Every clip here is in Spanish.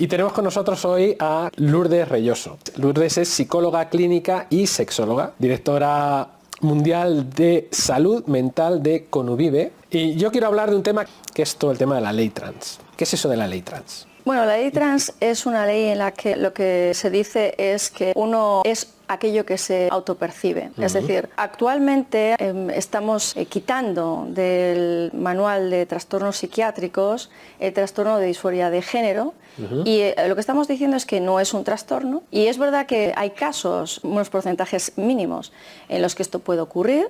Y tenemos con nosotros hoy a Lourdes Reyoso. Lourdes es psicóloga clínica y sexóloga, directora mundial de salud mental de Convive. Y yo quiero hablar de un tema que es todo el tema de la ley trans. ¿Qué es eso de la ley trans? Bueno, la ley trans es una ley en la que lo que se dice es que uno es aquello que se autopercibe. Es decir, actualmente estamos quitando del manual de trastornos psiquiátricos el trastorno de disforia de género y lo que estamos diciendo es que no es un trastorno y es verdad que hay casos, unos porcentajes mínimos en los que esto puede ocurrir.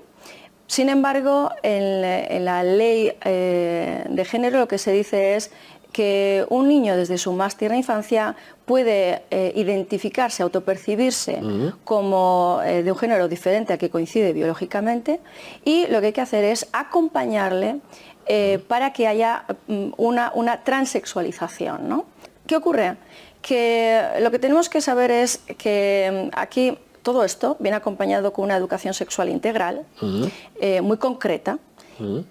Sin embargo, en la ley de género lo que se dice es que un niño desde su más tierna infancia puede identificarse, autopercibirse como de un género diferente al que coincide biológicamente y lo que hay que hacer es acompañarle para que haya una transexualización, ¿no? ¿Qué ocurre? Que lo que tenemos que saber es que aquí todo esto viene acompañado con una educación sexual integral muy concreta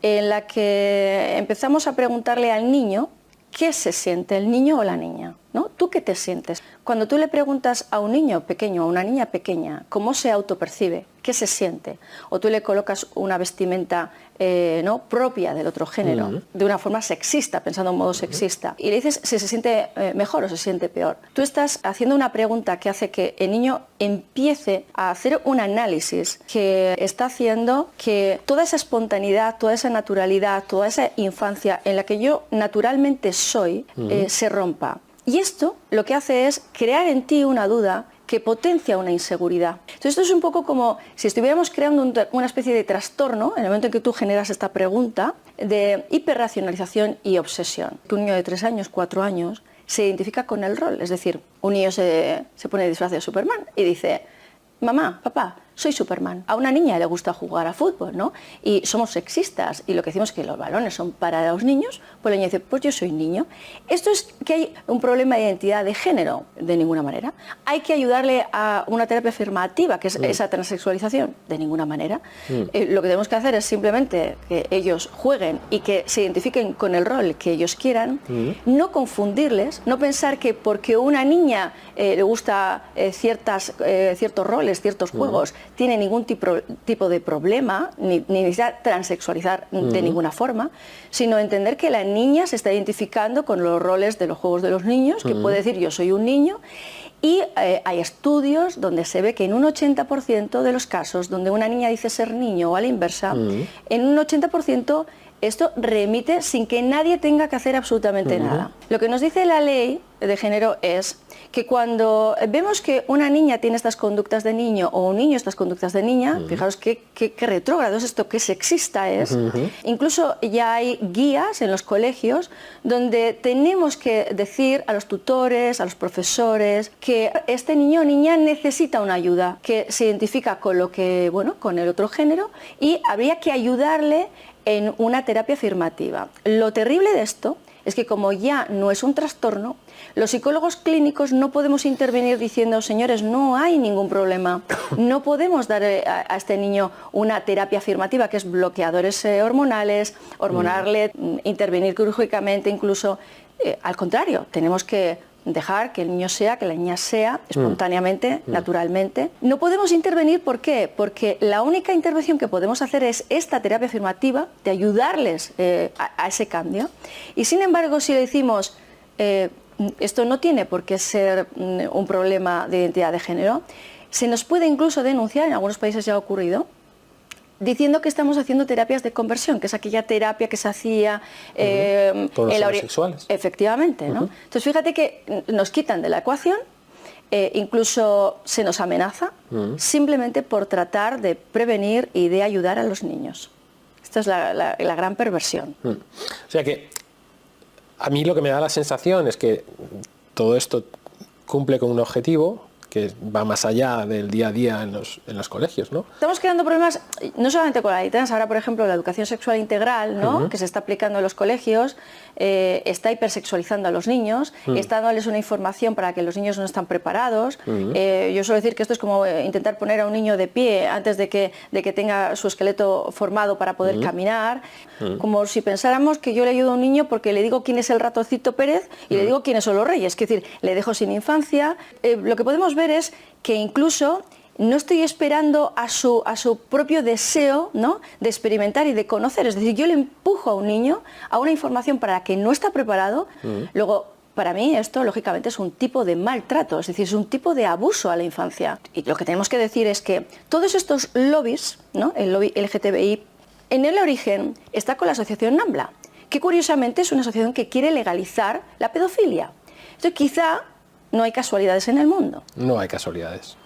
en la que empezamos a preguntarle al niño ¿qué se siente el niño o la niña? ¿No? ¿Tú qué te sientes? Cuando tú le preguntas a un niño pequeño o a una niña pequeña cómo se autopercibe, qué se siente, o tú le colocas una vestimenta ¿no? propia del otro género, de una forma sexista, pensando en modo sexista, y le dices si se siente mejor o se siente peor. Tú estás haciendo una pregunta que hace que el niño empiece a hacer un análisis que está haciendo que toda esa espontaneidad, toda esa naturalidad, toda esa infancia en la que yo naturalmente soy, se rompa. Y esto lo que hace es crear en ti una duda que potencia una inseguridad. Entonces esto es un poco como si estuviéramos creando una especie de trastorno en el momento en que tú generas esta pregunta de hiperracionalización y obsesión. Que un niño de 3 años, 4 años se identifica con el rol, es decir, un niño se pone disfraz de Superman y dice: mamá, papá, soy Superman. A una niña le gusta jugar a fútbol, ¿no? Y somos sexistas y lo que decimos es que los balones son para los niños, pues la niña dice, pues yo soy niño. Esto es que hay un problema de identidad de género, de ninguna manera. Hay que ayudarle a una terapia afirmativa, que es esa transexualización, de ninguna manera. Lo que tenemos que hacer es simplemente que ellos jueguen y que se identifiquen con el rol que ellos quieran, no confundirles, no pensar que porque una niña le gusta ciertos roles, ciertos juegos, tiene ningún tipo de problema, ni necesita transexualizar de ninguna forma, sino entender que la niña se está identificando con los roles de los juegos de los niños, que puede decir yo soy un niño, y hay estudios donde se ve que en un 80% de los casos donde una niña dice ser niño o a la inversa, en un 80% esto remite sin que nadie tenga que hacer absolutamente nada. Lo que nos dice la ley de género es que cuando vemos que una niña tiene estas conductas de niño o un niño estas conductas de niña, fijaros qué retrógrado es esto, qué sexista es. Incluso ya hay guías en los colegios donde tenemos que decir a los tutores, a los profesores, que este niño o niña necesita una ayuda, que se identifica con lo que, bueno, con el otro género y habría que ayudarle en una terapia afirmativa. Lo terrible de esto es que como ya no es un trastorno, los psicólogos clínicos no podemos intervenir diciendo, señores, no hay ningún problema, no podemos dar a este niño una terapia afirmativa que es bloqueadores hormonales, intervenir quirúrgicamente, incluso al contrario, tenemos que dejar que el niño sea, que la niña sea, espontáneamente, naturalmente. No podemos intervenir, ¿por qué? Porque la única intervención que podemos hacer es esta terapia afirmativa, de ayudarles a ese cambio. Y sin embargo, si le decimos, esto no tiene por qué ser un problema de identidad de género, se nos puede incluso denunciar, en algunos países ya ha ocurrido, diciendo que estamos haciendo terapias de conversión, que es aquella terapia que se hacía con los homosexuales. Efectivamente, ¿no? Entonces fíjate que nos quitan de la ecuación, incluso se nos amenaza, simplemente por tratar de prevenir y de ayudar a los niños. Esta es la gran perversión. O sea que a mí lo que me da la sensación es que todo esto cumple con un objetivo, que va más allá del día a día en los colegios, ¿no? Estamos creando problemas no solamente con la ley trans, ahora por ejemplo la educación sexual integral, ¿no? Que se está aplicando en los colegios, está hipersexualizando a los niños, está dándoles una información para que los niños no están preparados. Yo suelo decir que esto es como intentar poner a un niño de pie antes de que tenga su esqueleto formado para poder caminar, como si pensáramos que yo le ayudo a un niño porque le digo quién es el ratoncito Pérez y le digo quiénes son los reyes, es decir, le dejo sin infancia. Lo que podemos ver es que incluso no estoy esperando a su propio deseo, ¿no?, de experimentar y de conocer. Es decir, yo le empujo a un niño a una información para la que no está preparado. Luego, para mí esto, lógicamente, es un tipo de maltrato, es decir, es un tipo de abuso a la infancia. Y lo que tenemos que decir es que todos estos lobbies, ¿no?, el lobby LGTBI, en el origen está con la asociación NAMBLA, que curiosamente es una asociación que quiere legalizar la pedofilia. Entonces, quizá no hay casualidades en el mundo. No hay casualidades.